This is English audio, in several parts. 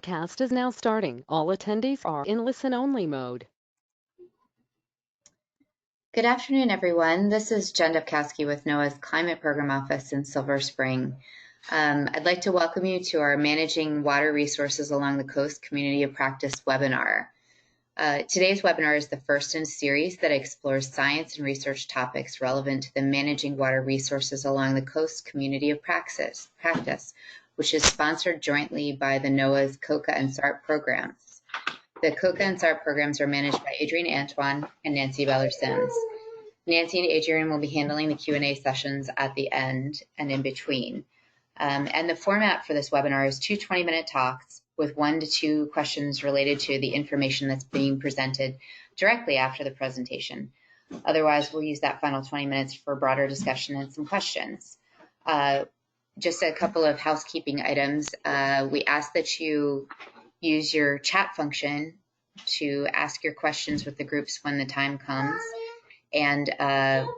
webcast is now starting. All attendees are in listen-only mode. Good afternoon, everyone. This is Jen Dubkowski with NOAA's Climate Program Office in Silver Spring. I'd like to welcome you to our Managing Water Resources Along the Coast Community of Practice webinar. Today's webinar is the first in a series that explores science and research topics relevant to the Managing Water Resources Along the Coast Community of Practice, which is sponsored jointly by the NOAA's COCA and SART programs. The COCA and SART programs are managed by Adrienne Antoine and Nancy Beller-Sims. Nancy and Adrienne will be handling the Q&A sessions at the end and in between. And the format for this webinar is two 20-minute talks with 1 to 2 questions related to the information that's being presented directly after the presentation. Otherwise, we'll use that final 20 minutes for broader discussion and some questions. Just a couple of housekeeping items. We ask that you use your chat function to ask your questions with the groups when the time comes. And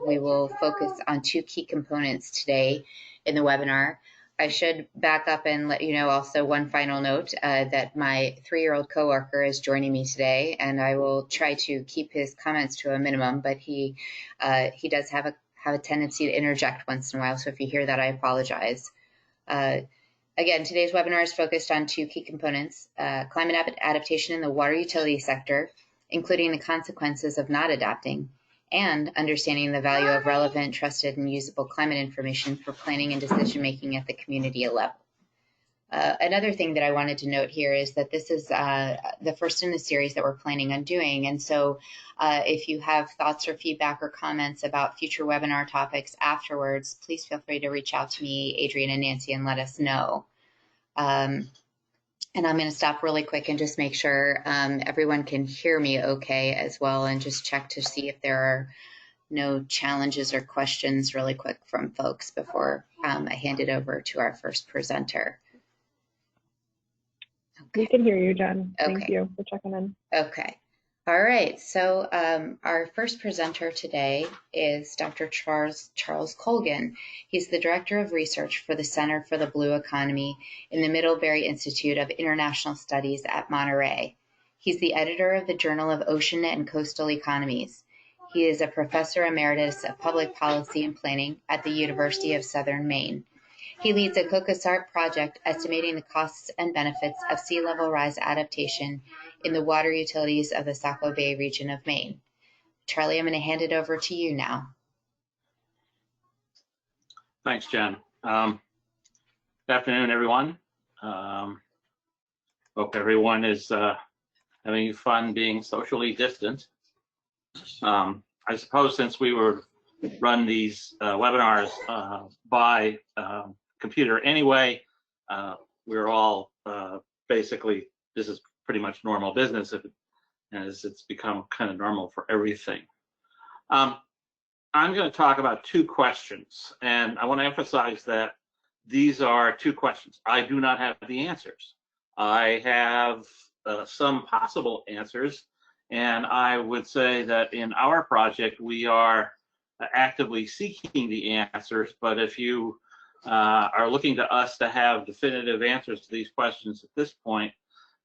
we will focus on 2 key components today in the webinar. I should back up and let you know also one final note that my 3-year-old coworker is joining me today, and I will try to keep his comments to a minimum, but he does have a tendency to interject once in a while, so if you hear that, I apologize. Again, today's webinar is focused on 2 key components, climate adaptation in the water utility sector, including the consequences of not adapting, and understanding the value of relevant, trusted, and usable climate information for planning and decision-making at the community level. Another thing that I wanted to note here is that this is the first in the series that we're planning on doing, and so if you have thoughts or feedback or comments about future webinar topics afterwards, please feel free to reach out to me, Adrienne, and Nancy, and let us know. And I'm going to stop really quick and just make sure everyone can hear me okay as well, and just check to see if there are no challenges or questions really quick from folks before I hand it over to our first presenter. Okay. We can hear you, Jen. Okay. Thank you for checking in. Okay. All right. So our first presenter today is Dr. Charles Colgan. He's the Director of Research for the Center for the Blue Economy in the Middlebury Institute of International Studies at Monterey. He's the editor of the Journal of Ocean and Coastal Economies. He is a Professor Emeritus of Public Policy and Planning at the University of Southern Maine. He leads a COCA-SART project estimating the costs and benefits of sea level rise adaptation in the water utilities of the Saco Bay region of Maine. Charlie, I'm going to hand it over to you now. Thanks, Jen. Good afternoon, everyone. Hope everyone is having fun being socially distant. I suppose since we run these webinars by computer anyway, we're all basically, this is pretty much normal business as it's become kind of normal for everything. I'm going to talk about 2 questions, and I want to emphasize that these are 2 questions. I do not have the answers. I have some possible answers, and I would say that in our project we are actively seeking the answers, but if you are looking to us to have definitive answers to these questions at this point,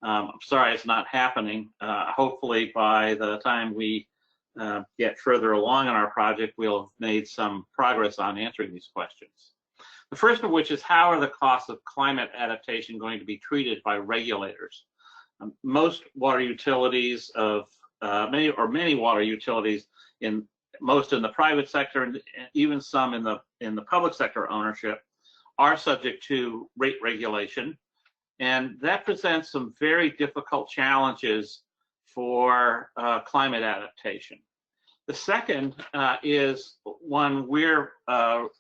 I'm sorry it's not happening. Hopefully by the time we get further along in our project, we'll have made some progress on answering these questions. The first of which is, how are the costs of climate adaptation going to be treated by regulators? Most water utilities of many water utilities, most in the private sector and even some in the public sector ownership, are subject to rate regulation, and that presents some very difficult challenges for climate adaptation. The second is one we're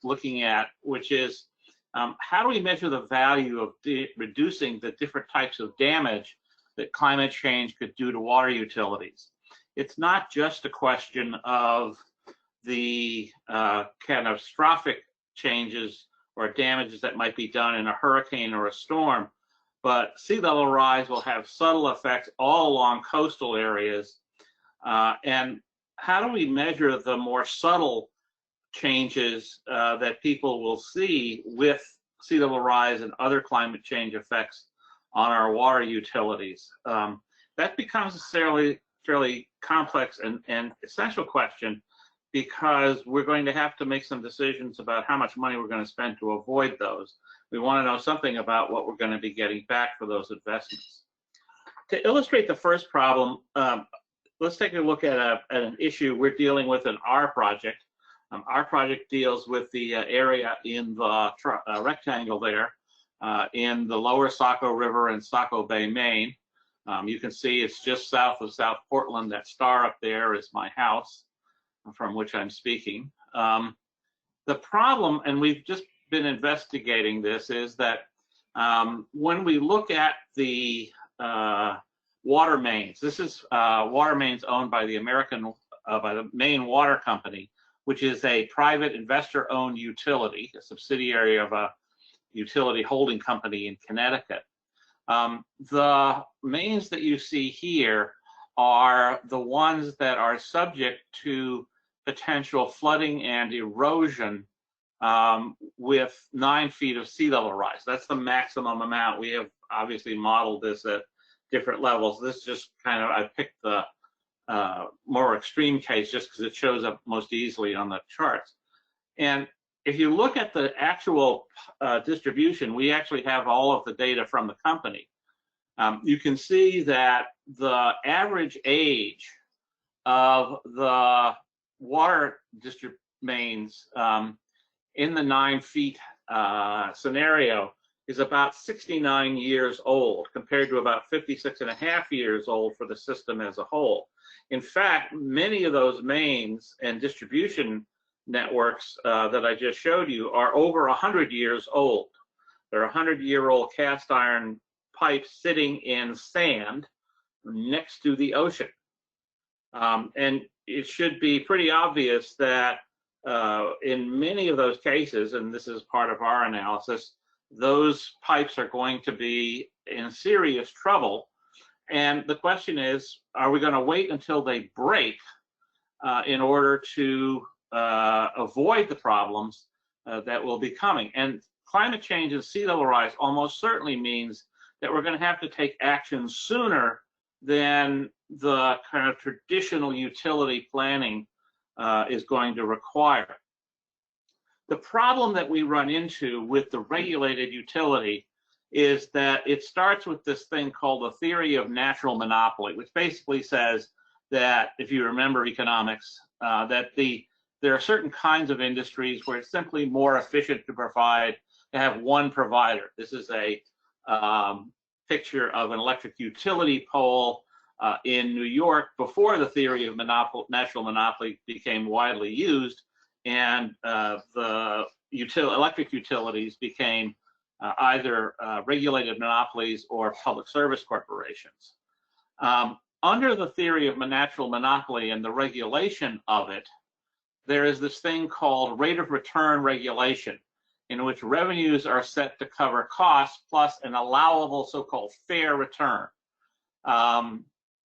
looking at, which is how do we measure the value of reducing the different types of damage that climate change could do to water utilities? It's not just a question of the catastrophic changes or damages that might be done in a hurricane or a storm, but sea level rise will have subtle effects all along coastal areas. And how do we measure the more subtle changes that people will see with sea level rise and other climate change effects on our water utilities. That becomes a fairly complex and essential question, because we're going to have to make some decisions about how much money we're going to spend to avoid those. We want to know something about what we're going to be getting back for those investments. To illustrate the first problem, let's take a look at an issue we're dealing with in our project. Our project deals with the area in the rectangle there in the lower Saco River in Saco Bay, Maine. You can see it's just south of South Portland. That star up there is my house from which I'm speaking. The problem, and we've just been investigating this, is that when we look at the water mains, this is water mains owned by the by the Maine Water Company, which is a private investor-owned utility, a subsidiary of a utility holding company in Connecticut. The mains that you see here are the ones that are subject to potential flooding and erosion with 9 feet of sea level rise. That's the maximum amount. We have obviously modeled this at different levels. This just kind of, I picked the more extreme case just because it shows up most easily on the charts. And if you look at the actual distribution, we actually have all of the data from the company. You can see that the average age of the water district mains in the 9 feet scenario is about 69 years old, compared to about 56.5 years old for the system as a whole. In fact, many of those mains and distribution networks that I just showed you are over 100 years old. They're 100-year-old cast iron pipes sitting in sand next to the ocean. And it should be pretty obvious that in many of those cases, and this is part of our analysis, those pipes are going to be in serious trouble. And the question is, are we going to wait until they break in order to avoid the problems that will be coming? And climate change and sea level rise almost certainly means that we're going to have to take action sooner than the kind of traditional utility planning is going to require. The problem that we run into with the regulated utility is that it starts with this thing called the theory of natural monopoly, which basically says that, if you remember economics, that there are certain kinds of industries where it's simply more efficient to have one provider. This is a picture of an electric utility pole in New York before the theory of natural monopoly became widely used, and the electric utilities became either regulated monopolies or public service corporations. Under the theory of natural monopoly and the regulation of it, there is this thing called rate of return regulation, in which revenues are set to cover costs plus an allowable so-called fair return.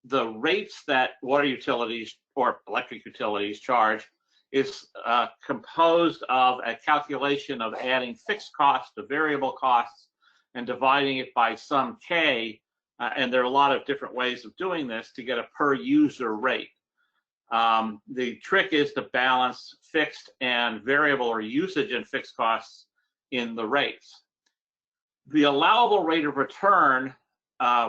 The rates that water utilities or electric utilities charge is composed of a calculation of adding fixed costs to variable costs and dividing it by some K. And there are a lot of different ways of doing this to get a per user rate. The trick is to balance fixed and variable, or usage and fixed costs, in the rates. The allowable rate of return,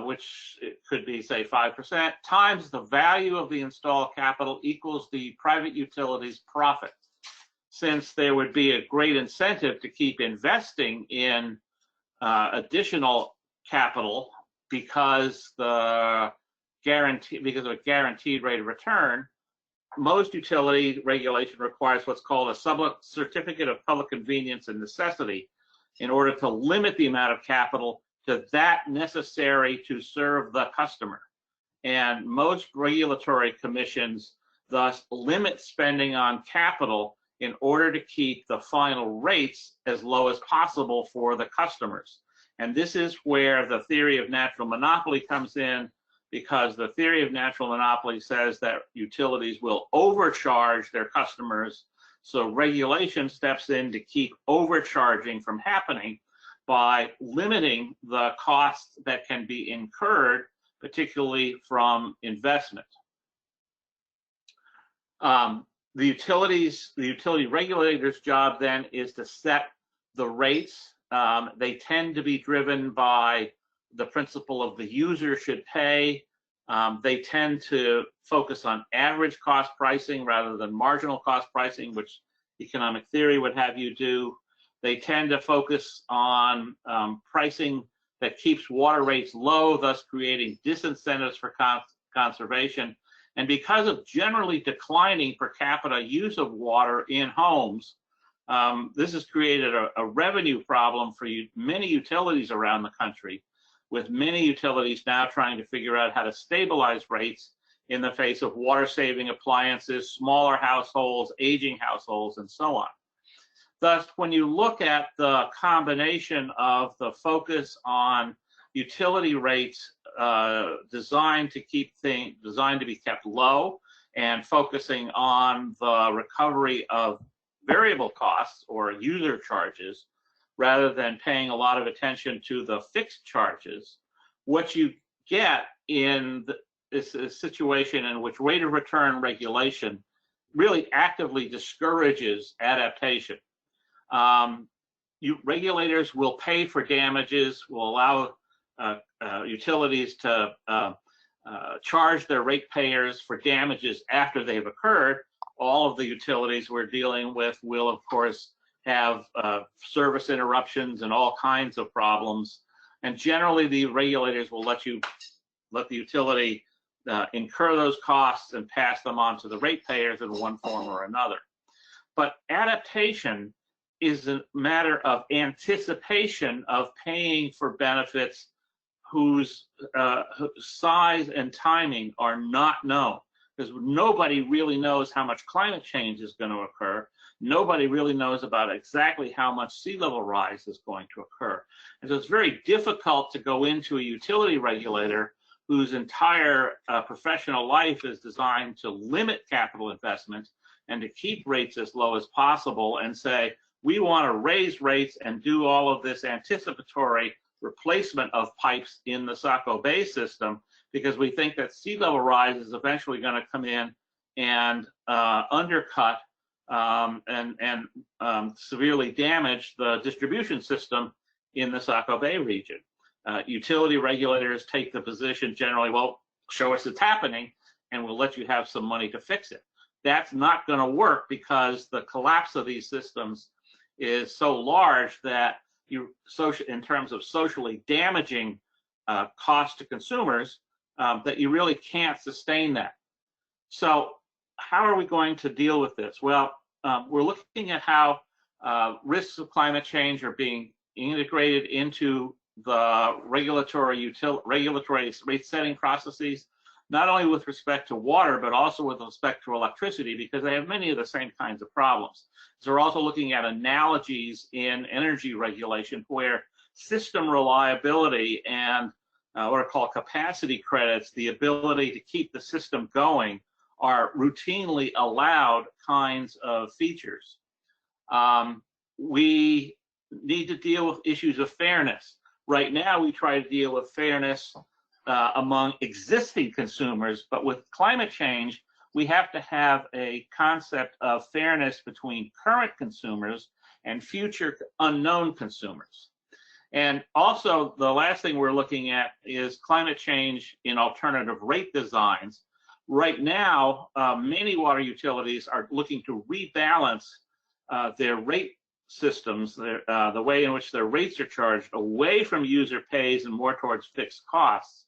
which it could be, say, 5%, times the value of the installed capital equals the private utility's profit. Since there would be a great incentive to keep investing in additional capital because of a guaranteed rate of return, most utility regulation requires what's called a certificate of public convenience and necessity in order to limit the amount of capital to that necessary to serve the customer. And most regulatory commissions thus limit spending on capital in order to keep the final rates as low as possible for the customers. And this is where the theory of natural monopoly comes in, because the theory of natural monopoly says that utilities will overcharge their customers. So regulation steps in to keep overcharging from happening. by limiting the costs that can be incurred, particularly from investment. The utility regulator's job then is to set the rates. They tend to be driven by the principle of the user should pay. They tend to focus on average cost pricing rather than marginal cost pricing, which economic theory would have you do. They tend to focus on pricing that keeps water rates low, thus creating disincentives for conservation. And because of generally declining per capita use of water in homes, this has created a revenue problem for many utilities around the country, with many utilities now trying to figure out how to stabilize rates in the face of water-saving appliances, smaller households, aging households, and so on. Thus, when you look at the combination of the focus on utility rates designed to be kept low, and focusing on the recovery of variable costs or user charges, rather than paying a lot of attention to the fixed charges, what you get in is a situation in which rate of return regulation really actively discourages adaptation. Regulators will pay for damages, will allow utilities to charge their ratepayers for damages after they've occurred. All of the utilities we're dealing with will, of course, have service interruptions and all kinds of problems. And generally, the regulators will let the utility incur those costs and pass them on to the ratepayers in one form or another. But adaptation is a matter of anticipation of paying for benefits whose size and timing are not known, because nobody really knows how much climate change is going to occur. Nobody really knows about exactly how much sea level rise is going to occur. And so it's very difficult to go into a utility regulator whose entire professional life is designed to limit capital investment and to keep rates as low as possible and say, we want to raise rates and do all of this anticipatory replacement of pipes in the Saco Bay system because we think that sea level rise is eventually going to come in and undercut and severely damage the distribution system in the Saco Bay region. Utility regulators take the position generally, well, show us it's happening and we'll let you have some money to fix it. That's not going to work because the collapse of these systems is so large that in terms of socially damaging cost to consumers, that you really can't sustain that. So how are we going to deal with this? Well, we're looking at how risks of climate change are being integrated into the regulatory rate setting processes, not only with respect to water, but also with respect to electricity, because they have many of the same kinds of problems. So we're also looking at analogies in energy regulation where system reliability and what are called capacity credits, the ability to keep the system going, are routinely allowed kinds of features. We need to deal with issues of fairness. Right now, we try to deal with fairness among existing consumers, but with climate change, we have to have a concept of fairness between current consumers and future unknown consumers. And also, the last thing we're looking at is climate change in alternative rate designs. Right now, many water utilities are looking to rebalance their rate systems, the way in which their rates are charged, away from user pays and more towards fixed costs.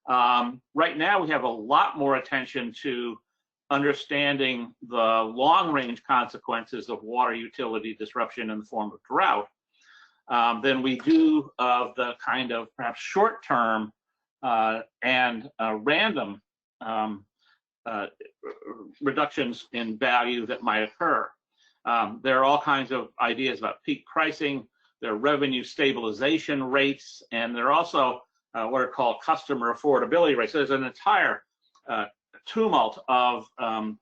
Right now, we have a lot more attention to understanding the long-range consequences of water utility disruption in the form of drought than we do of the kind of perhaps short-term and random reductions in value that might occur. There are all kinds of ideas about peak pricing, there are revenue stabilization rates, and there are also what are called customer affordability rates. So there's an entire tumult of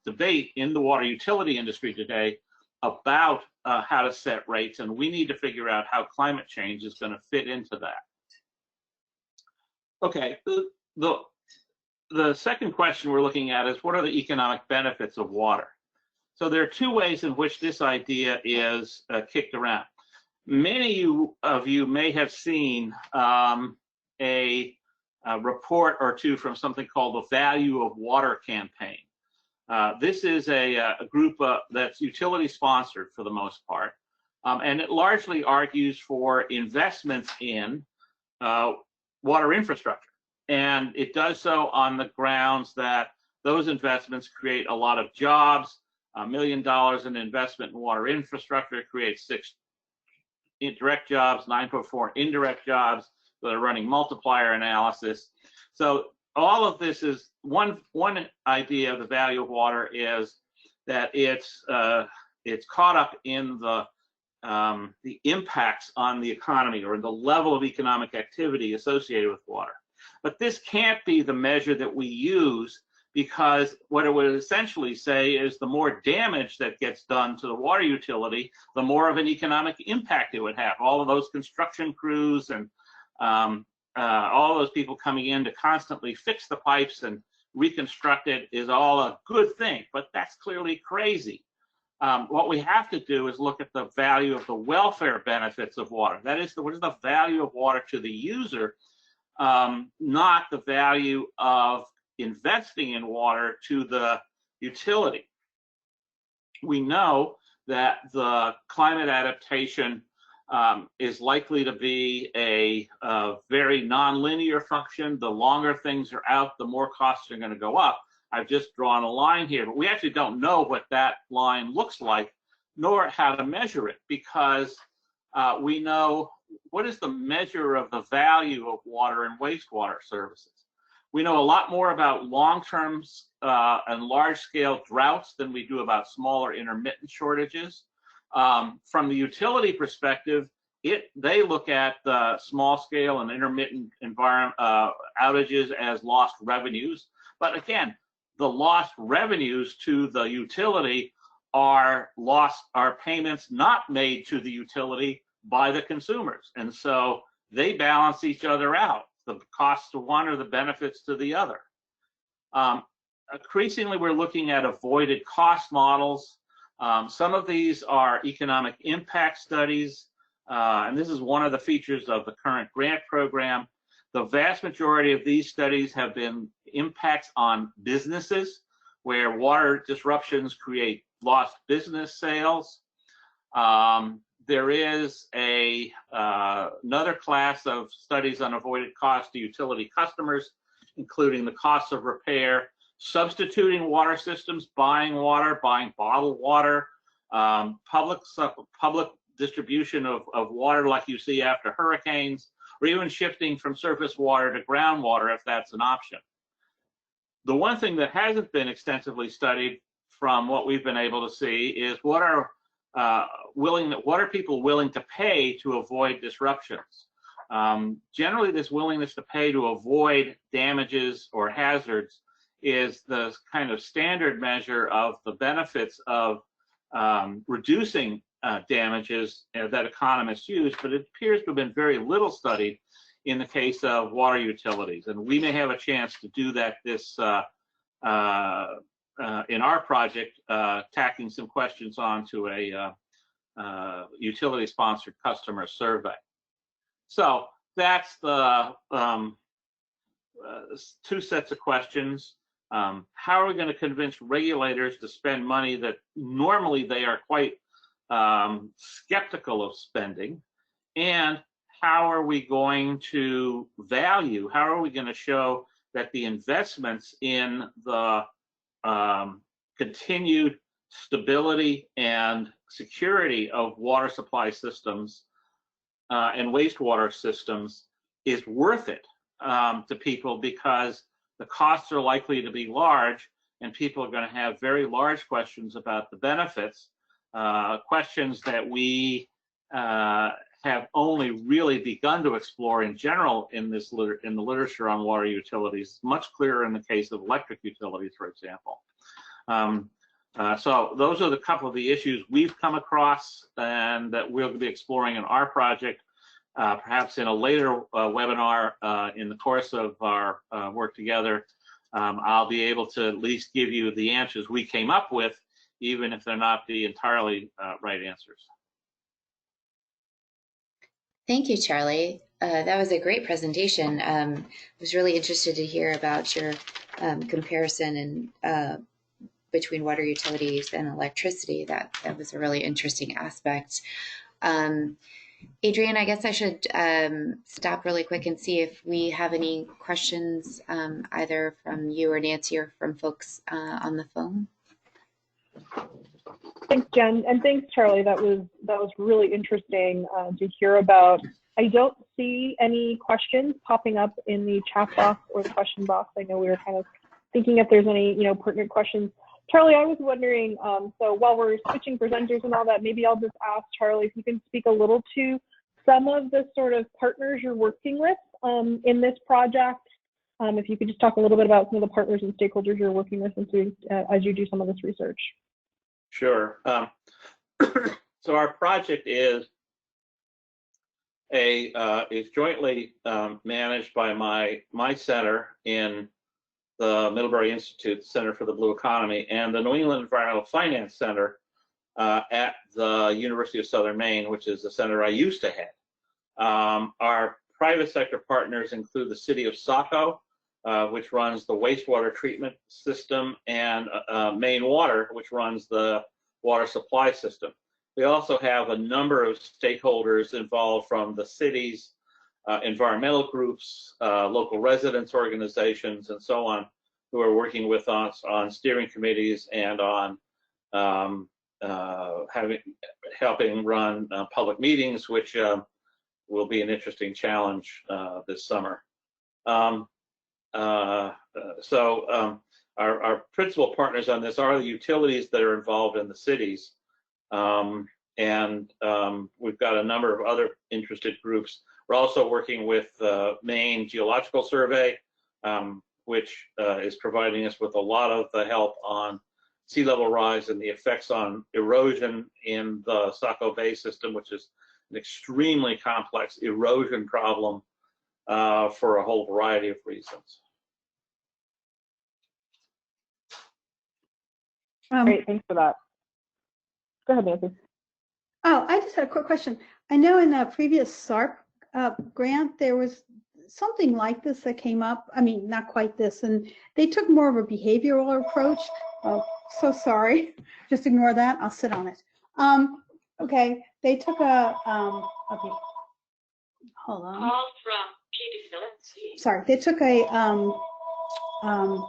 debate in the water utility industry today about how to set rates, and we need to figure out how climate change is going to fit into that. Okay, the second question we're looking at is, what are the economic benefits of water? So there are two ways in which this idea is kicked around. Many of you may have seen a report or two from something called the Value of Water campaign. This is a group that's utility sponsored for the most part, and it largely argues for investments in water infrastructure. And it does so on the grounds that those investments create a lot of jobs. $1 million in investment in water infrastructure creates 6 direct jobs, 9.4 indirect jobs. So they're running multiplier analysis. So all of this is one idea of the value of water is that it's caught up in the impacts on the economy or the level of economic activity associated with water. But this can't be the measure that we use, because what it would essentially say is the more damage that gets done to the water utility, the more of an economic impact it would have. All of those construction crews and all those people coming in to constantly fix the pipes and reconstruct it is all a good thing, but that's clearly crazy. What we have to do is look at the value of the welfare benefits of water. That is, what is the value of water to the user, not the value of investing in water to the utility. We know that the climate adaptation is likely to be a very nonlinear function. The longer things are out, the more costs are going to go up. I've just drawn a line here, but we actually don't know what that line looks like, nor how to measure it, because we know what is the measure of the value of water and wastewater services. We know a lot more about long-term and large-scale droughts than we do about smaller intermittent shortages. From the utility perspective, they look at the small-scale and intermittent environment outages as lost revenues. But again, the lost revenues to the utility are payments not made to the utility by the consumers, and so they balance each other out. The costs to one are the benefits to the other. Increasingly, we're looking at avoided cost models. Some of these are economic impact studies, and this is one of the features of the current grant program. The vast majority of these studies have been impacts on businesses, where water disruptions create lost business sales. There is another class of studies on avoided costs to utility customers, including the costs of repair, substituting water systems, buying water, buying bottled water, public distribution of water like you see after hurricanes, or even shifting from surface water to groundwater if that's an option. The one thing that hasn't been extensively studied from what we've been able to see is what are people willing to pay to avoid disruptions. Generally, this willingness to pay to avoid damages or hazards is the kind of standard measure of the benefits of reducing damages that economists use, but it appears to have been very little studied in the case of water utilities. And we may have a chance to do that in our project, tacking some questions onto a utility-sponsored customer survey. So that's the two sets of questions. How are we going to convince regulators to spend money that normally they are quite skeptical of spending? And how are we going to how are we going to show that the investments in the continued stability and security of water supply systems and wastewater systems is worth it to people, because the costs are likely to be large and people are going to have very large questions about the benefits, questions that we have only really begun to explore in general in the literature on water utilities. Much clearer in the case of electric utilities, for example. So those are the couple of the issues we've come across and that we'll be exploring in our project. Perhaps in a later webinar in the course of our work together, I'll be able to at least give you the answers we came up with, even if they're not the entirely right answers. Thank you, Charlie. That was a great presentation. I was really interested to hear about your comparison and between water utilities and electricity. That was a really interesting aspect. Adrian, I guess I should stop really quick and see if we have any questions either from you or Nancy or from folks on the phone. Thanks, Jen, and thanks, Charlie. That was really interesting to hear about. I don't see any questions popping up in the chat box or the question box. I know we were kind of thinking if there's any pertinent questions. Charlie, I was wondering, so while we're switching presenters and all that, maybe I'll just ask Charlie if you can speak a little to some of the sort of partners you're working with in this project. If you could just talk a little bit about some of the partners and stakeholders you're working with as you do some of this research. Sure. So our project is jointly managed by my center in the Middlebury Institute Center for the Blue Economy and the New England Environmental Finance Center at the University of Southern Maine, which is the center I used to head. Our private sector partners include the city of Saco, which runs the wastewater treatment system, and Maine Water, which runs the water supply system. We also have a number of stakeholders involved from the cities, environmental groups, local residents organizations, and so on, who are working with us on steering committees and on helping run public meetings, which will be an interesting challenge this summer. Our principal partners on this are the utilities that are involved in the cities. We've got a number of other interested groups. We're also working with the Maine Geological Survey, which is providing us with a lot of the help on sea level rise and the effects on erosion in the Saco Bay system, which is an extremely complex erosion problem for a whole variety of reasons. Great, thanks for that. Go ahead, Nancy. Oh, I just had a quick question. I know in a previous SARP grant, there was something like this that came up. I mean, not quite this, and they took more of a behavioral approach. Oh, so sorry. Just ignore that. I'll sit on it. Okay, they took a, okay, hold on. Call from Katie Phillips. Sorry, they took a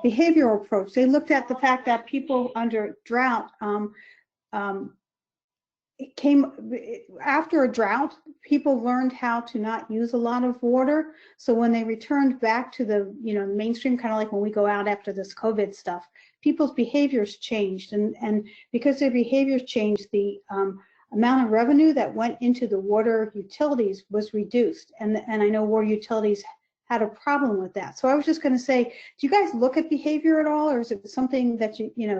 behavioral approach. They looked at the fact that people under drought, it came after a drought, people learned how to not use a lot of water. So when they returned back to the mainstream, kind of like when we go out after this COVID stuff, people's behaviors changed, and because their behaviors changed, the amount of revenue that went into the water utilities was reduced, and I know water utilities had a problem with that. So I was just going to say, do you guys look at behavior at all, or is it something that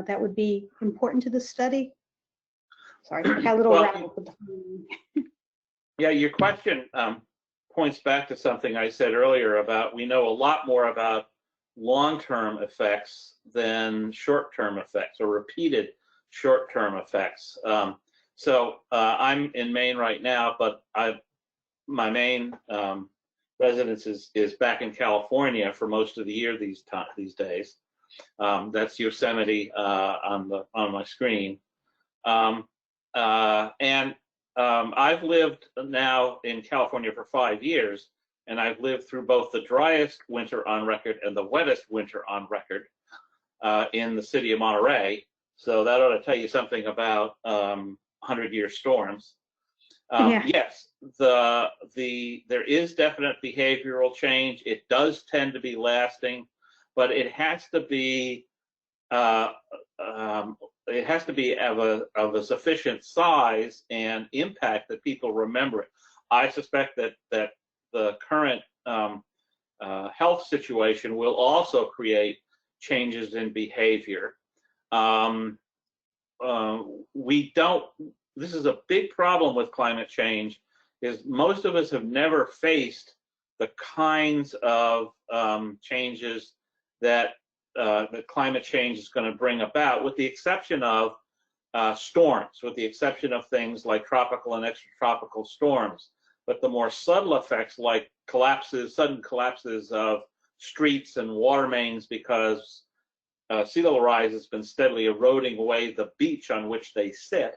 that would be important to the study? Sorry, I had a little rattle with the Yeah, your question points back to something I said earlier about we know a lot more about long-term effects than short-term effects or repeated short-term effects. I'm in Maine right now, but my main residence is back in California for most of the year these days. That's Yosemite on my screen. I've lived now in California for 5 years, and I've lived through both the driest winter on record and the wettest winter on record in the city of Monterey. So that ought to tell you something about 100-year storms. Yeah. Yes, there is definite behavioral change. It does tend to be lasting, but it has to be of a sufficient size and impact that people remember it. I suspect that the current health situation will also create changes in behavior. we don't, this is a big problem with climate change, is most of us have never faced the kinds of changes that the climate change is going to bring about, with the exception of storms, with the exception of things like tropical and extratropical storms. But the more subtle effects, like collapses, sudden collapses of streets and water mains because sea level rise has been steadily eroding away the beach on which they sit,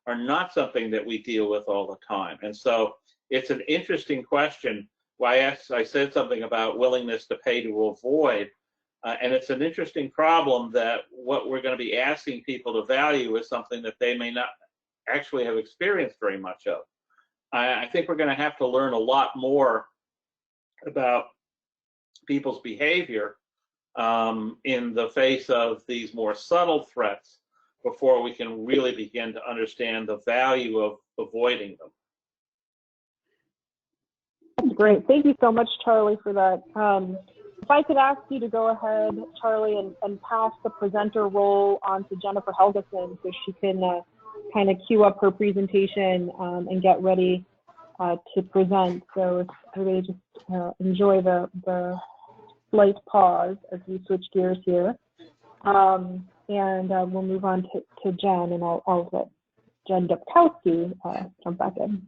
are not something that we deal with all the time. And so it's an interesting question. I said something about willingness to pay to avoid, and it's an interesting problem that what we're going to be asking people to value is something that they may not actually have experienced very much of. I think we're going to have to learn a lot more about people's behavior in the face of these more subtle threats before we can really begin to understand the value of avoiding them. That's great. Thank you so much, Charlie, for that. If I could ask you to go ahead, Charlie, and pass the presenter role on to Jennifer Helgeson so she can kind of queue up her presentation and get ready to present. So if everybody just enjoy the slight pause as we switch gears here. And we'll move on to Jen, and I'll let Jen Dubkowski jump back in.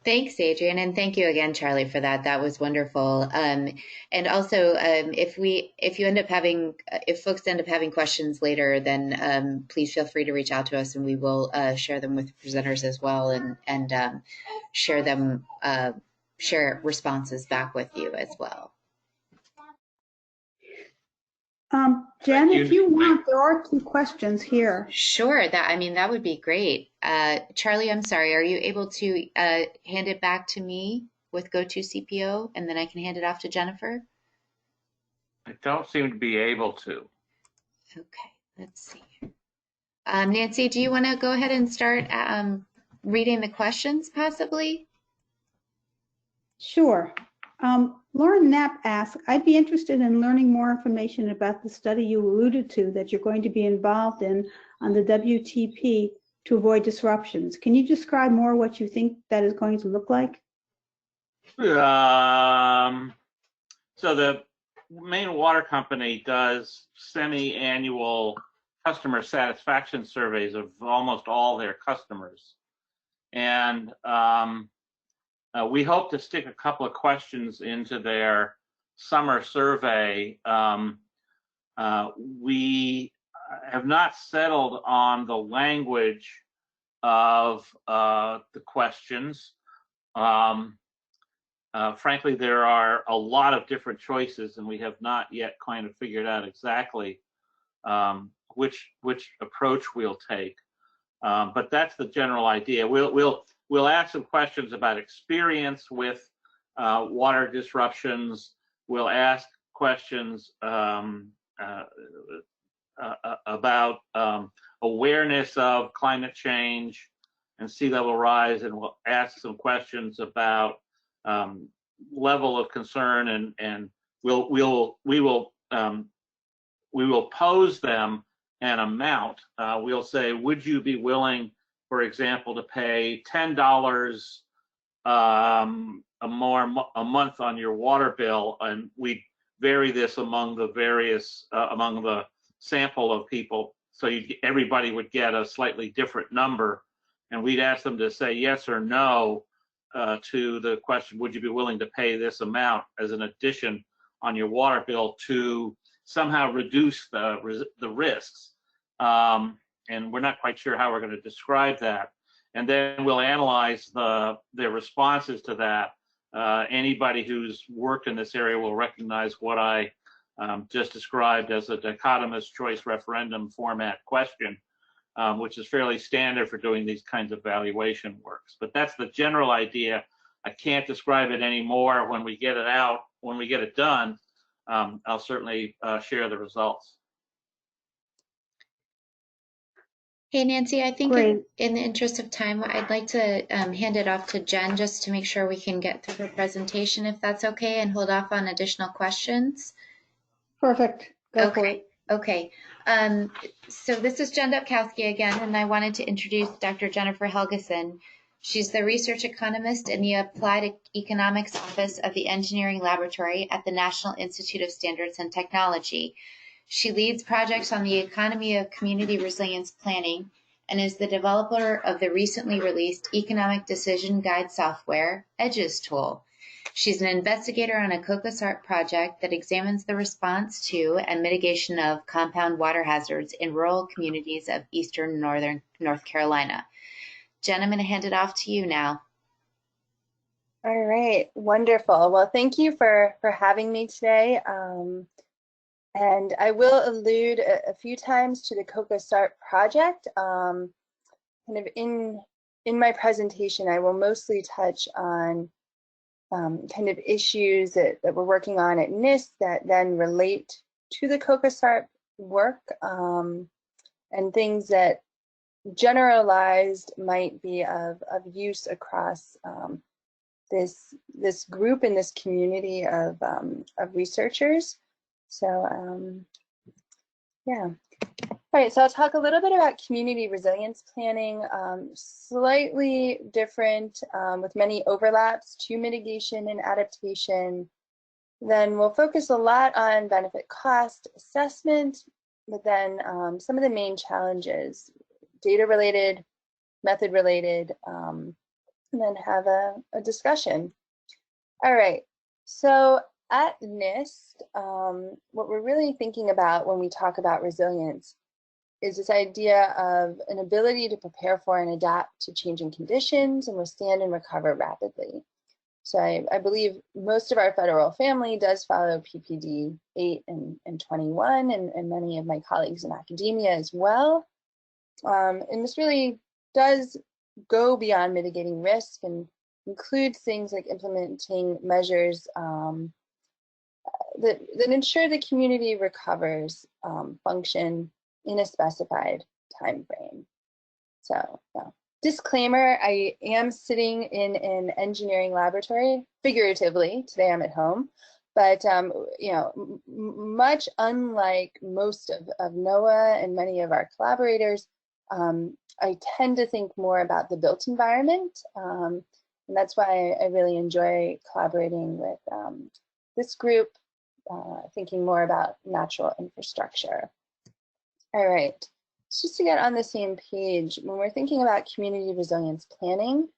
Thanks, Adrian, and thank you again, Charlie, for that. That was wonderful. And also, if folks end up having questions later, then please feel free to reach out to us, and we will share them with the presenters as well, and share responses back with you as well. Jen, if you want, there are 2 questions here. Sure, that would be great. Charlie, I'm sorry, are you able to hand it back to me with GoToCPO, and then I can hand it off to Jennifer? I don't seem to be able to. Okay, let's see. Nancy, do you want to go ahead and start reading the questions, possibly? Sure. Lauren Knapp asks, I'd be interested in learning more information about the study you alluded to that you're going to be involved in on the WTP to avoid disruptions. Can you describe more what you think that is going to look like? So the Maine Water Company does semi-annual customer satisfaction surveys of almost all their customers. And we hope to stick a couple of questions into their summer survey. We have not settled on the language of the questions. Frankly, there are a lot of different choices, and we have not yet kind of figured out exactly which approach we'll take. But that's the general idea. We'll ask some questions about experience with water disruptions. We'll ask questions about awareness of climate change and sea level rise, and we'll ask some questions about level of concern, and we will pose them an amount. We'll say, would you be willing, for example, to pay $10 a month on your water bill? And we vary this among the various among the sample of people, so everybody would get a slightly different number, and we'd ask them to say yes or no to the question, would you be willing to pay this amount as an addition on your water bill to somehow reduce the risks? And we're not quite sure how we're going to describe that. And then we'll analyze their responses to that. Anybody who's worked in this area will recognize what I just described as a dichotomous choice referendum format question, which is fairly standard for doing these kinds of evaluation works. But that's the general idea. I can't describe it anymore. When we get it out, when we get it done, I'll certainly share the results. Hey, Nancy, I think in the interest of time, I'd like to hand it off to Jen just to make sure we can get through the presentation, if that's okay, and hold off on additional questions. Perfect. Go for it. Okay, so this is Jen Dubkowski again, and I wanted to introduce Dr. Jennifer Helgeson. She's the research economist in the Applied Economics Office of the Engineering Laboratory at the National Institute of Standards and Technology. She leads projects on the economy of community resilience planning and is the developer of the recently released Economic Decision Guide software, EDGES tool. She's an investigator on a COCOSART project that examines the response to and mitigation of compound water hazards in rural communities of eastern northern North Carolina. Jen, I'm going to hand it off to you now. All right, wonderful. Well, thank you for having me today. And I will allude a few times to the COCOSART project. Kind of in my presentation, I will mostly touch on kind of issues that we're working on at NIST that then relate to the COCOSART work, and things that generalized might be of use across this group and this community of researchers. So yeah. All right, so I'll talk a little bit about community resilience planning, slightly different with many overlaps to mitigation and adaptation. Then we'll focus a lot on benefit cost assessment, but then some of the main challenges, data related, method related, and then have a discussion. All right, so at NIST, what we're really thinking about when we talk about resilience is this idea of an ability to prepare for and adapt to changing conditions and withstand and recover rapidly. So I believe most of our federal family does follow PPD 8 and 21, and many of my colleagues in academia as well. And this really does go beyond mitigating risk and includes things like implementing measures that ensure the community recovers function in a specified time frame. So, disclaimer, I am sitting in an engineering laboratory, figuratively. Today I'm at home, but you know, much unlike most of NOAA and many of our collaborators, I tend to think more about the built environment, and that's why I really enjoy collaborating with this group, thinking more about natural infrastructure. All right, so just to get on the same page, when we're thinking about community resilience planning,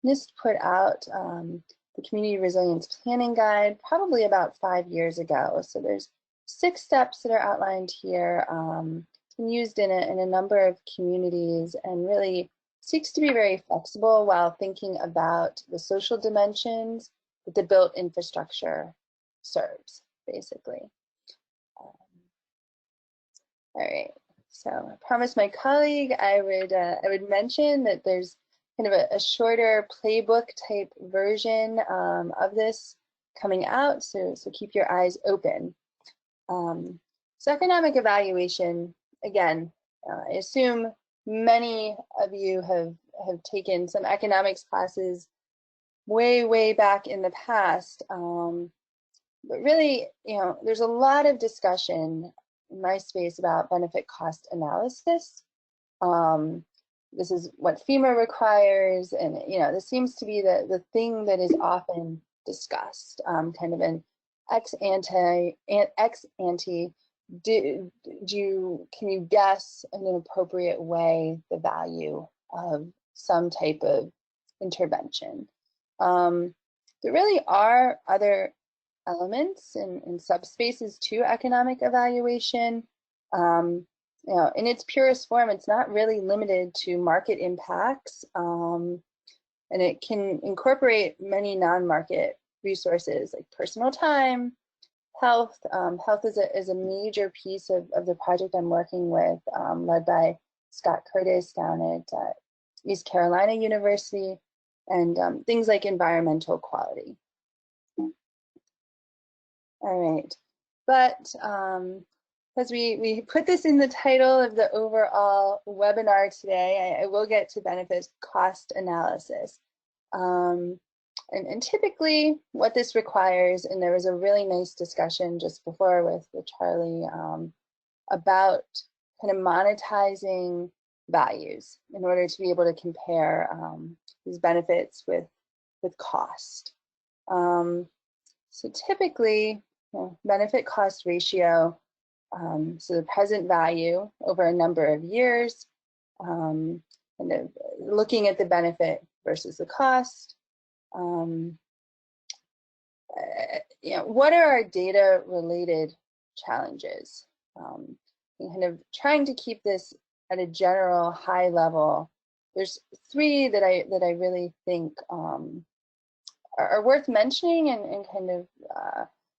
NIST put out the Community Resilience Planning Guide probably about 5 years ago. So there's 6 steps that are outlined here, and used in a number of communities, and really seeks to be very flexible while thinking about the social dimensions that the built infrastructure serves, basically. All right. So I promised my colleague I would mention that there's kind of a shorter playbook type version of this coming out, so keep your eyes open. So economic evaluation, again, I assume many of you have taken some economics classes way back in the past, but really, you know, there's a lot of discussion in my space about benefit cost analysis. This is what FEMA requires, and you know, this seems to be the thing that is often discussed, kind of an ex ante. Can you guess in an appropriate way the value of some type of intervention? There really are other elements and subspaces to economic evaluation. You know, in its purest form, it's not really limited to market impacts, and it can incorporate many non-market resources like personal time, health. Health is a major piece of the project I'm working with, led by Scott Curtis down at East Carolina University, and things like environmental quality. All right, but as we put this in the title of the overall webinar today, I will get to benefit cost analysis. And typically what this requires, and there was a really nice discussion just before with Charlie about kind of monetizing values in order to be able to compare these benefits with cost. So typically, benefit cost ratio, so the present value over a number of years, kind of looking at the benefit versus the cost. What are our data related challenges? And kind of trying to keep this at a general high level. There's three that I really think are worth mentioning and kind of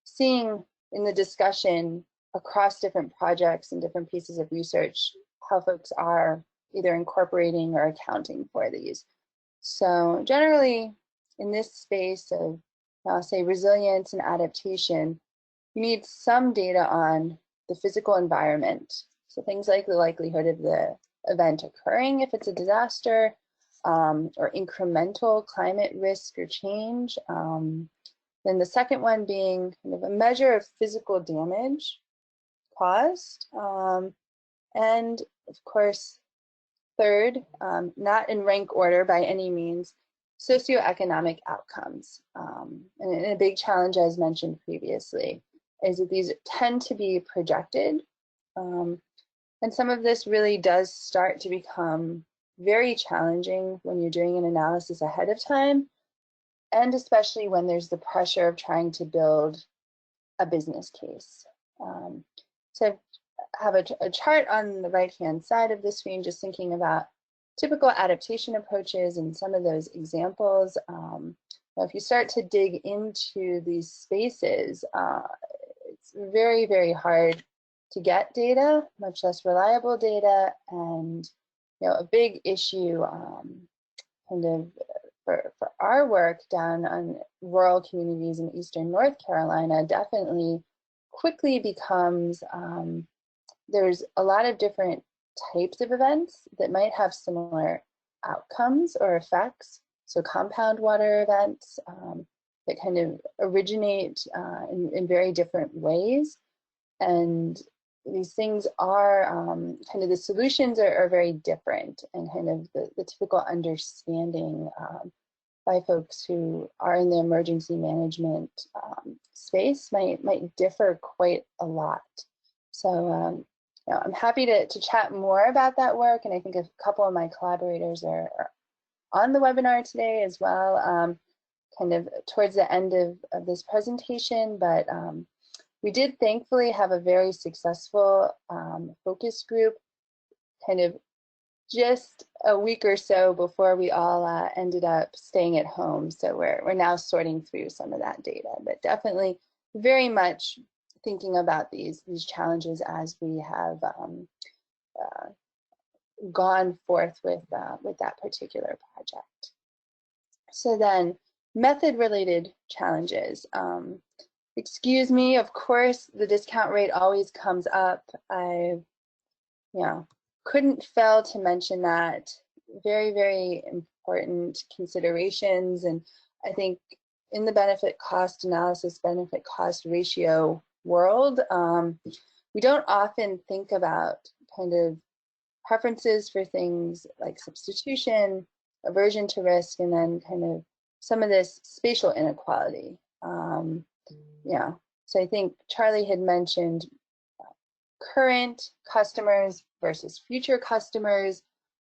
seeing in the discussion across different projects and different pieces of research how folks are either incorporating or accounting for these. So generally in this space of, I'll say, resilience and adaptation, you need some data on the physical environment. So things like the likelihood of the event occurring if it's a disaster, or incremental climate risk or change. Then the second one being kind of a measure of physical damage caused. And of course, third, not in rank order by any means, socioeconomic outcomes. And a big challenge, as mentioned previously, is that these tend to be projected. And some of this really does start to become very challenging when you're doing an analysis ahead of time, and especially when there's the pressure of trying to build a business case. So I have a chart on the right-hand side of the screen, just thinking about typical adaptation approaches and some of those examples. If you start to dig into these spaces, it's very, very hard to get data, much less reliable data, and a big issue kind of for our work down on rural communities in eastern North Carolina definitely quickly becomes there's a lot of different types of events that might have similar outcomes or effects. So compound water events that kind of originate in very different ways. And these things are kind of the solutions are very different, and kind of the typical understanding by folks who are in the emergency management space might differ quite a lot. So I'm happy to chat more about that work, and I think a couple of my collaborators are on the webinar today as well, kind of towards the end of this presentation, but we did thankfully have a very successful focus group kind of just a week or so before we all ended up staying at home. So we're now sorting through some of that data, but definitely very much thinking about these challenges as we have gone forth with that particular project. So then method-related challenges. Excuse me, of course, the discount rate always comes up. I couldn't fail to mention that. Very, very important considerations. And I think in the benefit cost analysis, benefit cost ratio world, we don't often think about kind of preferences for things like substitution, aversion to risk, and then kind of some of this spatial inequality. So I think Charlie had mentioned current customers versus future customers.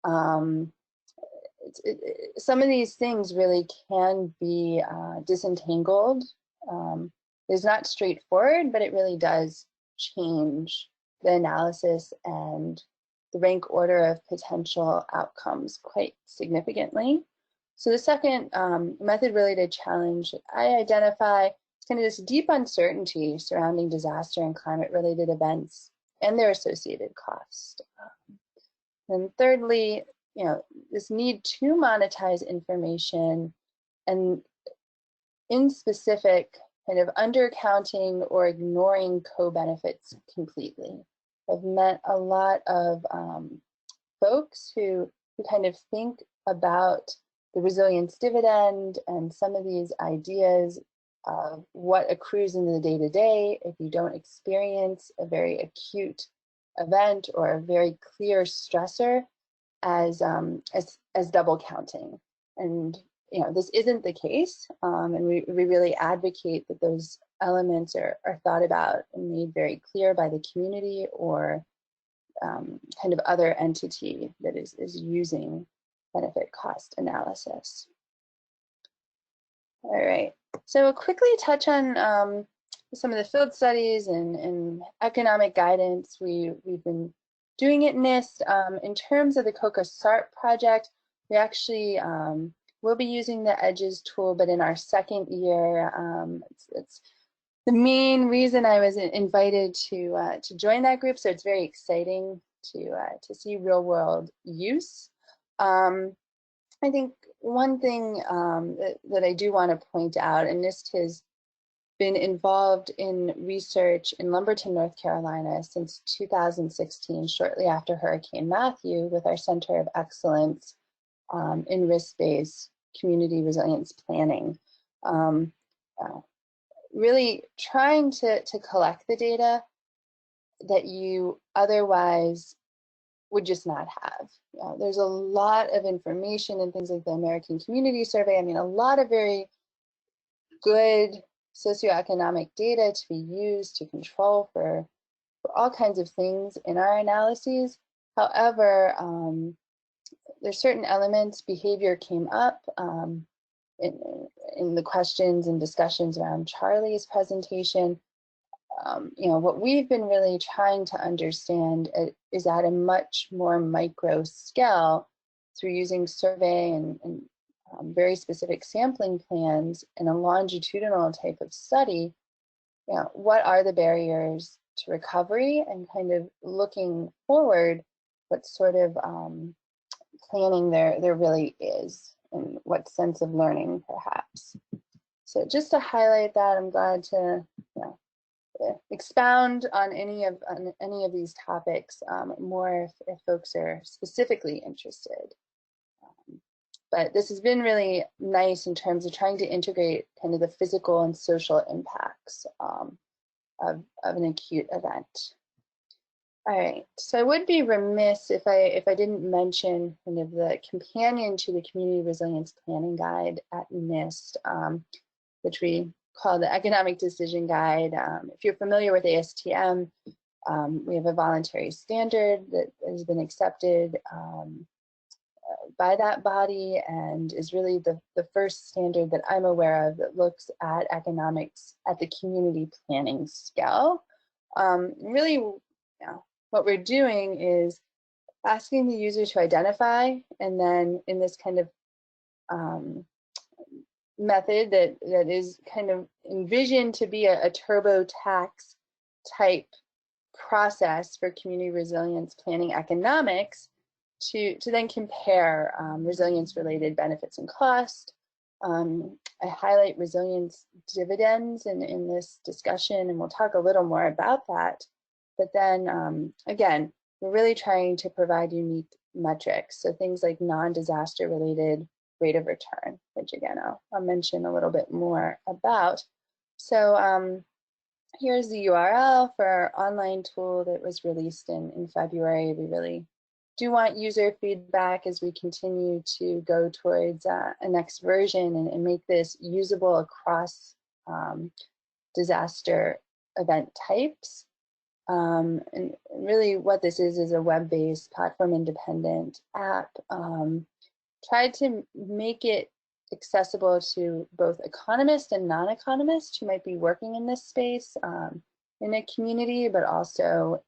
Some of these things really can be disentangled. It's not straightforward, but it really does change the analysis and the rank order of potential outcomes quite significantly. So the second method-related challenge I identify is kind of this deep uncertainty surrounding disaster and climate-related events and their associated cost. And thirdly, this need to monetize information, and in specific, kind of undercounting or ignoring co-benefits completely. I've met a lot of folks who kind of think about the resilience dividend and some of these ideas of what accrues in the day-to-day if you don't experience a very acute event or a very clear stressor as double counting. And this isn't the case, and we really advocate that those elements are thought about and made very clear by the community or kind of other entity that is using benefit cost analysis. All right, so quickly touch on some of the field studies and economic guidance we've been doing at NIST. In terms of the COCO-SART project, we actually will be using the EDGES tool, but in our second year. It's the main reason I was invited to join that group, so it's very exciting to see real world use. I think one thing that I do want to point out, and NIST has been involved in research in Lumberton, North Carolina since 2016, shortly after Hurricane Matthew, with our Center of Excellence in risk-based community resilience planning. Really trying to collect the data that you otherwise would just not have. There's a lot of information and things like the American Community Survey. I mean, a lot of very good socioeconomic data to be used to control for all kinds of things in our analyses. However, there's certain elements, behavior came up in the questions and discussions around Charlie's presentation. What we've been really trying to understand is at a much more micro scale through using survey and very specific sampling plans and a longitudinal type of study. What are the barriers to recovery, and kind of looking forward, what sort of planning there really is, and what sense of learning perhaps. So just to highlight that, I'm glad to expound on any of these topics more if folks are specifically interested. But this has been really nice in terms of trying to integrate kind of the physical and social impacts of an acute event. All right, so I would be remiss if I didn't mention kind of the companion to the Community Resilience Planning Guide at NIST, which we call the Economic Decision Guide. If you're familiar with ASTM, we have a voluntary standard that has been accepted by that body and is really the first standard that I'm aware of that looks at economics at the community planning scale. Really, what we're doing is asking the user to identify, and then in this kind of method that is kind of envisioned to be a TurboTax type process for community resilience planning economics, to then compare resilience-related benefits and cost. I highlight resilience dividends in this discussion, and we'll talk a little more about that. But then, again, we're really trying to provide unique metrics. So things like non-disaster related rate of return, which again, I'll mention a little bit more about. So here's the URL for our online tool that was released in February. We really do want user feedback as we continue to go towards a next version and make this usable across disaster event types. And really what this is a web-based, platform-independent app. Tried to make it accessible to both economists and non-economists who might be working in this space in a community, but also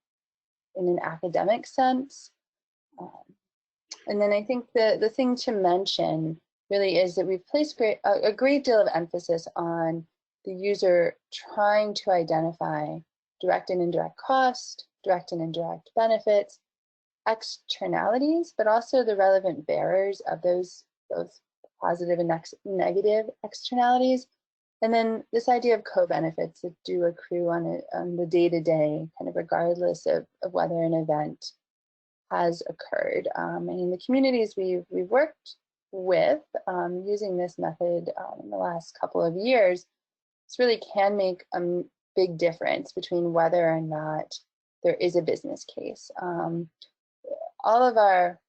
in an academic sense. And then I think the thing to mention really is that we've placed a great deal of emphasis on the user trying to identify direct and indirect cost, direct and indirect benefits, externalities, but also the relevant bearers of those positive and negative externalities. And then this idea of co-benefits that do accrue on the day-to-day, kind of regardless of whether an event has occurred. And in the communities we've worked with using this method in the last couple of years, this really can make a big difference between whether or not there is a business case. All of our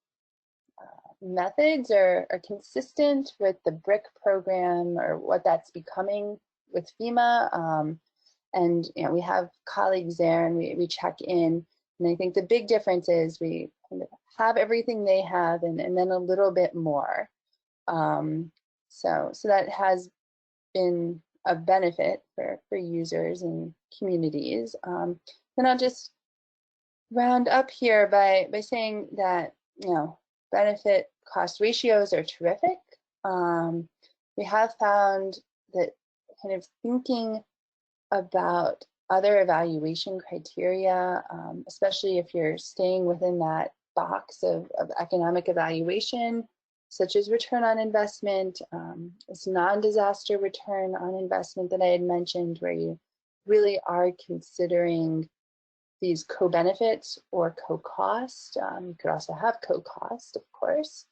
methods are consistent with the BRIC program or what that's becoming with FEMA. And we have colleagues there and we check in. And I think the big difference is we kind of have everything they have and then a little bit more. So that has been a benefit for users and communities. Then I'll just round up here by saying that, benefit cost ratios are terrific. We have found that kind of thinking about other evaluation criteria, especially if you're staying within that box of economic evaluation, such as return on investment, this non-disaster return on investment that I had mentioned, where you really are considering these co-benefits or co-cost. You could also have co-cost, of course.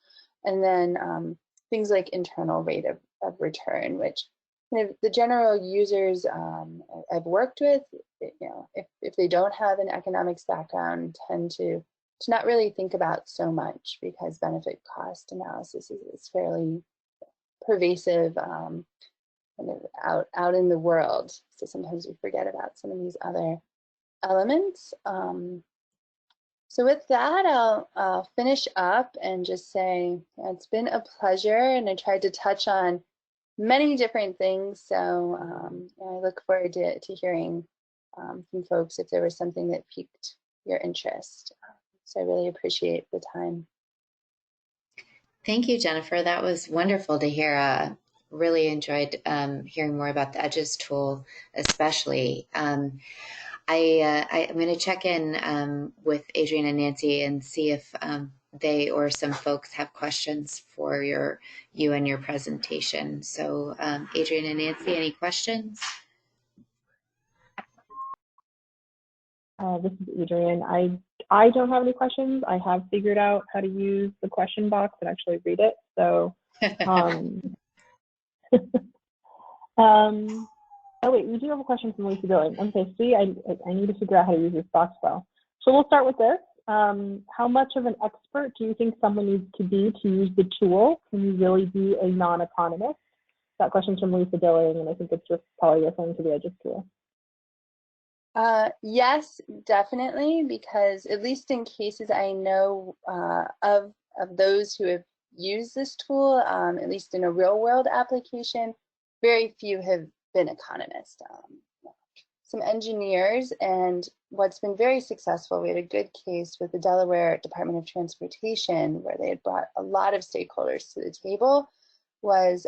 And then things like internal rate of return, which the general users I've worked with, if they don't have an economics background, tend to not really think about so much, because benefit cost analysis is fairly pervasive kind of out in the world. So sometimes we forget about some of these other elements. So with that, I'll finish up and just say it's been a pleasure, and I tried to touch on many different things. So I look forward to hearing from folks if there was something that piqued your interest. So I really appreciate the time. Thank you, Jennifer. That was wonderful to hear. Really enjoyed hearing more about the EDGES tool, especially. I'm going to check in with Adrian and Nancy and see if they or some folks have questions for you and your presentation. So Adrian and Nancy, any questions? This is Adrian. I don't have any questions. I have figured out how to use the question box and actually read it. So, oh wait, we do have a question from Lisa Billing. Okay, see, I need to figure out how to use this box well. So we'll start with this. How much of an expert do you think someone needs to be to use the tool? Can you really be a non-economist? That question's from Lisa Billing, and I think it's just probably referring to the EDGES tool. Yes, definitely, because at least in cases I know of those who have used this tool, at least in a real world application, very few have been economists. Some engineers, and what's been very successful, we had a good case with the Delaware Department of Transportation where they had brought a lot of stakeholders to the table, was,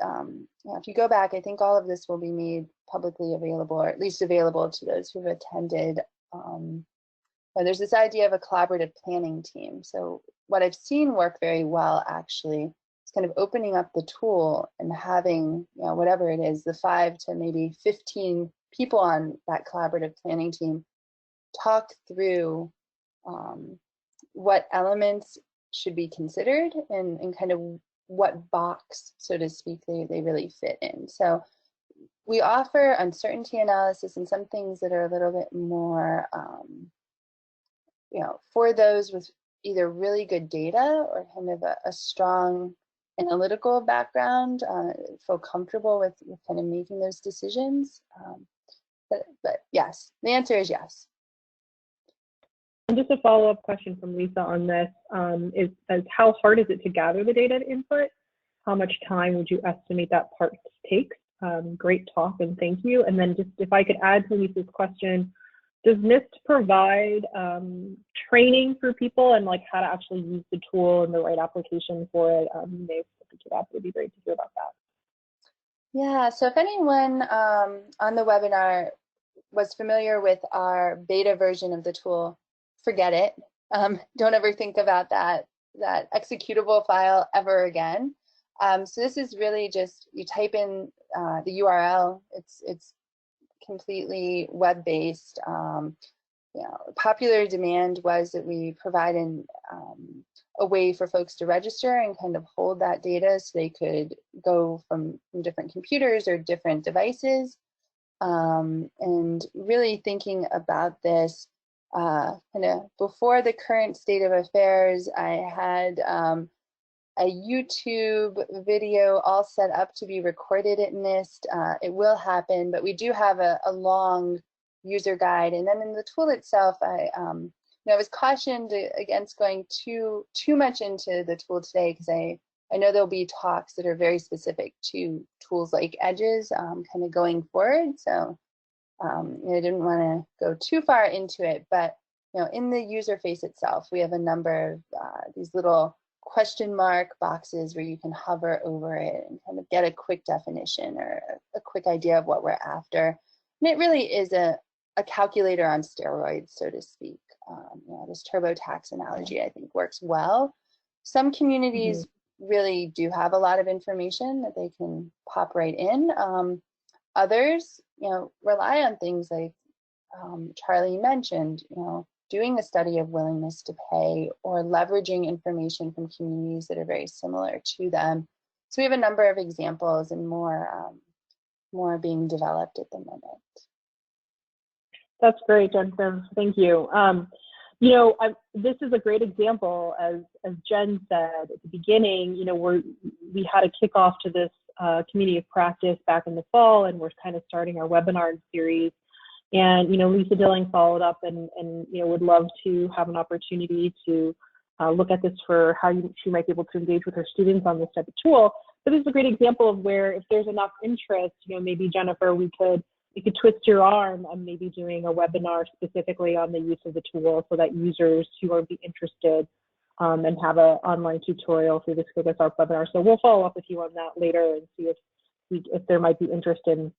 if you go back, I think all of this will be made publicly available, or at least available to those who've attended. There's this idea of a collaborative planning team. So what I've seen work very well, actually, is kind of opening up the tool and having, whatever it is, the 5 to maybe 15 people on that collaborative planning team talk through what elements should be considered and kind of what box, so to speak, they really fit in. So we offer uncertainty analysis and some things that are a little bit more, for those with either really good data or kind of a strong analytical background, feel comfortable with kind of making those decisions. But yes, the answer is yes. And just a follow-up question from Lisa on this is how hard is it to gather the data input? How much time would you estimate that part takes? Great talk and thank you. And then just if I could add to Lisa's question, does NIST provide training for people and like how to actually use the tool and the right application for it? Maybe that would be great to hear about that. Yeah, so if anyone on the webinar was familiar with our beta version of the tool, forget it. Don't ever think about that executable file ever again. So this is really just, you type in the URL, it's completely web-based. Popular demand was that we provide a way for folks to register and kind of hold that data so they could go from different computers or different devices. And really thinking about this kind of before the current state of affairs, I had a YouTube video all set up to be recorded at NIST. It will happen, but we do have a long user guide. And then in the tool itself, I was cautioned against going too much into the tool today, because I know there'll be talks that are very specific to tools like Edges kind of going forward. So I didn't want to go too far into it, but in the user face itself, we have a number of these little question mark boxes where you can hover over it and kind of get a quick definition or a quick idea of what we're after. And it really is a calculator on steroids, so to speak. This TurboTax analogy, I think, works well. Some communities really do have a lot of information that they can pop right in. Others, rely on things like Charlie mentioned, doing the study of willingness to pay or leveraging information from communities that are very similar to them. So we have a number of examples and more being developed at the moment. That's great, Jennifer. Thank you. This is a great example, as Jen said at the beginning. We had a kickoff to this community of practice back in the fall, and we're kind of starting our webinar series. And Lisa Dilling followed up and would love to have an opportunity to look at this for how she might be able to engage with her students on this type of tool. But this is a great example of where, if there's enough interest, maybe Jennifer, we could twist your arm on maybe doing a webinar specifically on the use of the tool, so that users who are interested and have an online tutorial through this Focus ARP webinar. So we'll follow up with you on that later and see if there might be interest in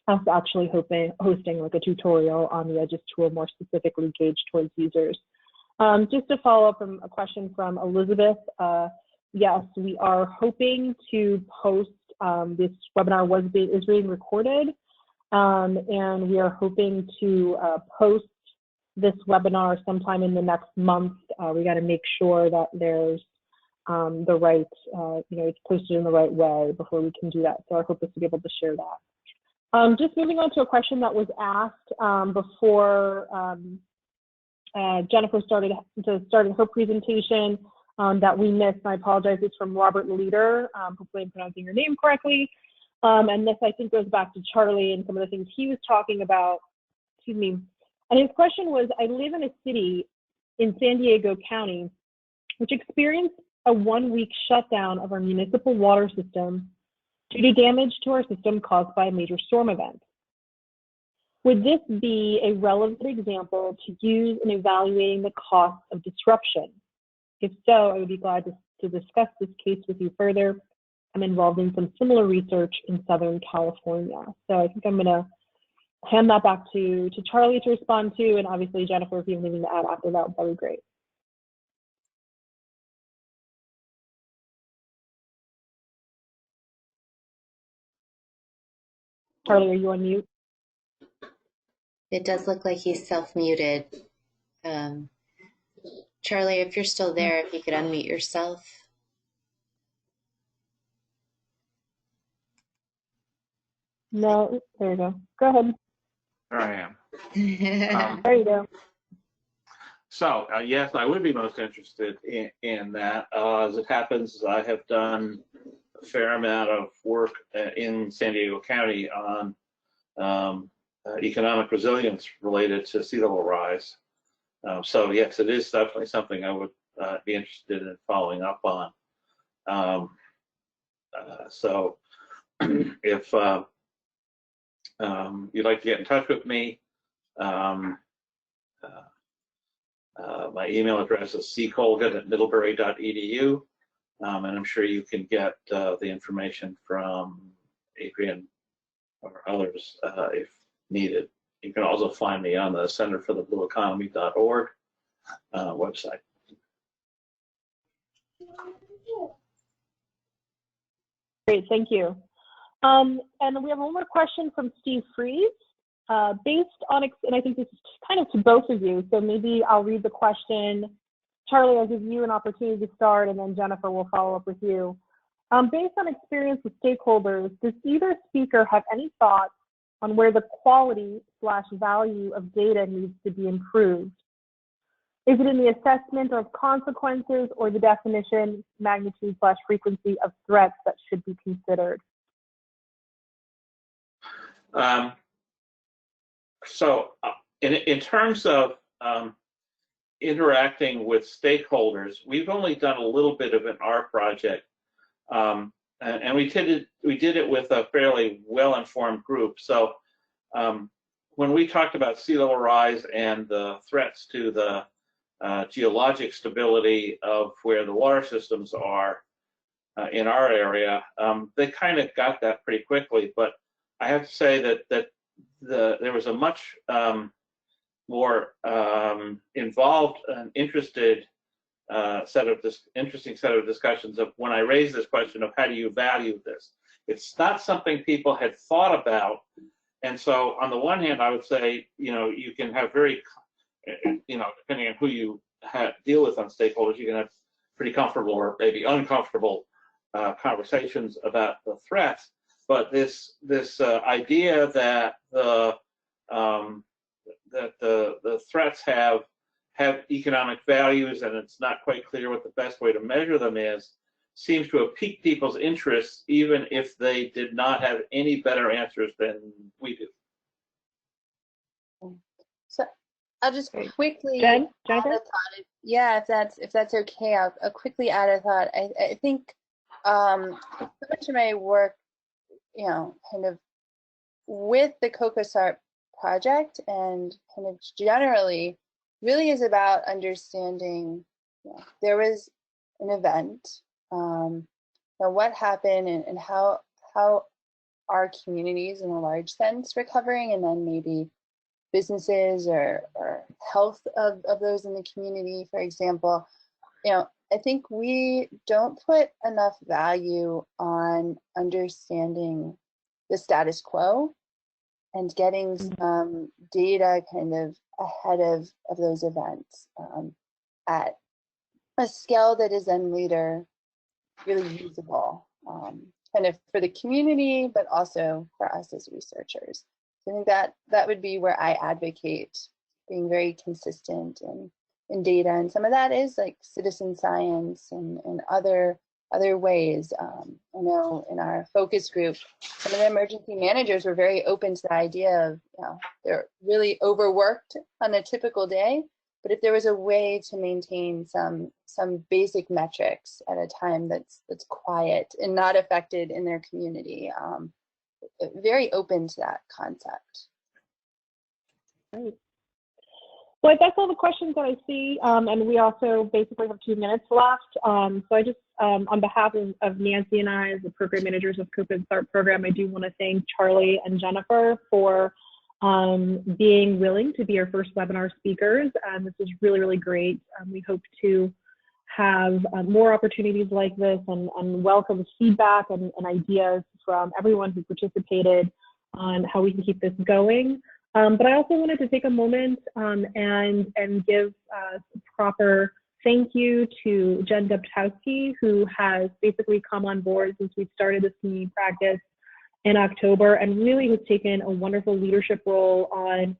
us actually hosting like a tutorial on the Edges tool more specifically gauged towards users. Just to follow up from a question from Elizabeth, yes, we are hoping to post, this webinar is being recorded, and we are hoping to post this webinar sometime in the next month. We got to make sure that there's the right, it's posted in the right way before we can do that. So our hope is to be able to share that. Just moving on to a question that was asked before Jennifer started her presentation that we missed. And I apologize. It's from Robert Leader. Hopefully I'm pronouncing your name correctly. And this, I think, goes back to Charlie and some of the things he was talking about. Excuse me. And his question was, I live in a city in San Diego County, which experienced a 1-week shutdown of our municipal water system due to damage to our system caused by a major storm event. Would this be a relevant example to use in evaluating the cost of disruption? If so, I would be glad to discuss this case with you further. I'm involved in some similar research in Southern California. So I think I'm going to hand that back to Charlie to respond to, and obviously Jennifer, if you have anything to add after that would be great. Charlie, are you on mute? It does look like he's self-muted. Charlie, if you're still there, if you could unmute yourself. No, there you go. Go ahead. There I am. There you go. So yes, I would be most interested in that. As it happens, I have done a fair amount of work in San Diego County on economic resilience related to sea level rise. So yes, it is definitely something I would be interested in following up on. So if you'd like to get in touch with me, my email address is ccolgan@middlebury.edu, and I'm sure you can get the information from Adrian or others if needed. You can also find me on the centerfortheblueeconomy.org website. Great, thank you. And we have one more question from Steve Fries. Based on, and I think this is kind of to both of you, so maybe I'll read the question. Charlie, I'll give you an opportunity to start, and then Jennifer will follow up with you. Based on experience with stakeholders, does either speaker have any thoughts on where the quality/value of data needs to be improved Is it in the assessment of consequences or the definition, magnitude / frequency of threats that should be considered? So in terms of interacting with stakeholders, we've only done a little bit of an R project, and we did it with a fairly well-informed group. So when we talked about sea level rise and the threats to the geologic stability of where the water systems are in our area, they kind of got that pretty quickly. But I have to say that there was a much more involved and interested interesting set of discussions of when I raised this question of how do you value this. It's not something people had thought about, and so on the one hand, I would say you can have very depending on who you deal with on stakeholders, you can have pretty comfortable or maybe uncomfortable conversations about the threats. But this idea that the threats have economic values and it's not quite clear what the best way to measure them is, seems to have piqued people's interests, even if they did not have any better answers than we do. So I'll just quickly Jennifer? add a thought. Yeah, if that's okay, I'll quickly add a thought. I think so much of my work, kind of with the COCOSARP project and kind of generally really is about understanding there was an event, what happened and how are communities in a large sense recovering, and then maybe businesses or health of those in the community, for example. I think we don't put enough value on understanding the status quo and getting some data kind of ahead of those events at a scale that is then later really usable, kind of for the community, but also for us as researchers. So I think that would be where I advocate being very consistent in data, and some of that is like citizen science and other ways. I know in our focus group, some of the emergency managers were very open to the idea of they're really overworked on a typical day, but if there was a way to maintain some basic metrics at a time that's quiet and not affected in their community, very open to that concept. Great. Well, that's all the questions that I see, and we also basically have 2 minutes left. So I just, on behalf of Nancy and I, as the program managers of COPASARP program, I do want to thank Charlie and Jennifer for being willing to be our first webinar speakers. This is really, really great. We hope to have more opportunities like this and welcome feedback and ideas from everyone who participated on how we can keep this going. But I also wanted to take a moment and give a proper thank you to Jen Dubkowski, who has basically come on board since we started this community practice in October and really has taken a wonderful leadership role on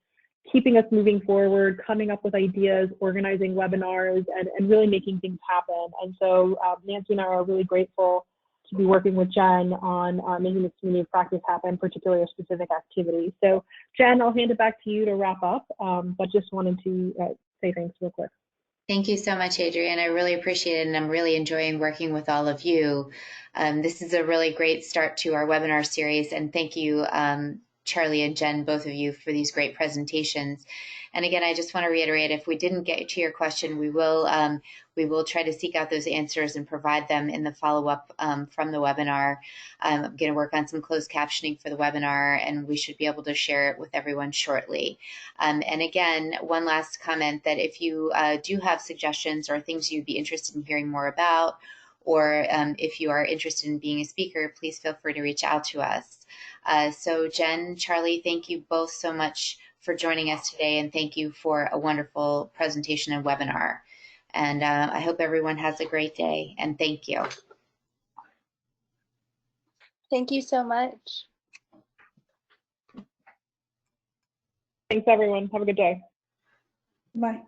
keeping us moving forward, coming up with ideas, organizing webinars, and really making things happen. And so Nancy and I are really grateful to be working with Jen on making this community practice happen, particularly a specific activity. So Jen, I'll hand it back to you to wrap up, but just wanted to say thanks real quick. Thank you so much, Adrienne. I really appreciate it, and I'm really enjoying working with all of you. This is a really great start to our webinar series, and thank you, Charlie and Jen, both of you, for these great presentations. And again, I just want to reiterate, if we didn't get to your question, we will try to seek out those answers and provide them in the follow-up from the webinar. I'm going to work on some closed captioning for the webinar, and we should be able to share it with everyone shortly. And again, one last comment that if you do have suggestions or things you'd be interested in hearing more about, or if you are interested in being a speaker, please feel free to reach out to us. So Jen, Charlie, thank you both so much for joining us today, and thank you for a wonderful presentation and webinar. And I hope everyone has a great day, and thank you. Thank you so much. Thanks, everyone. Have a good day. Bye.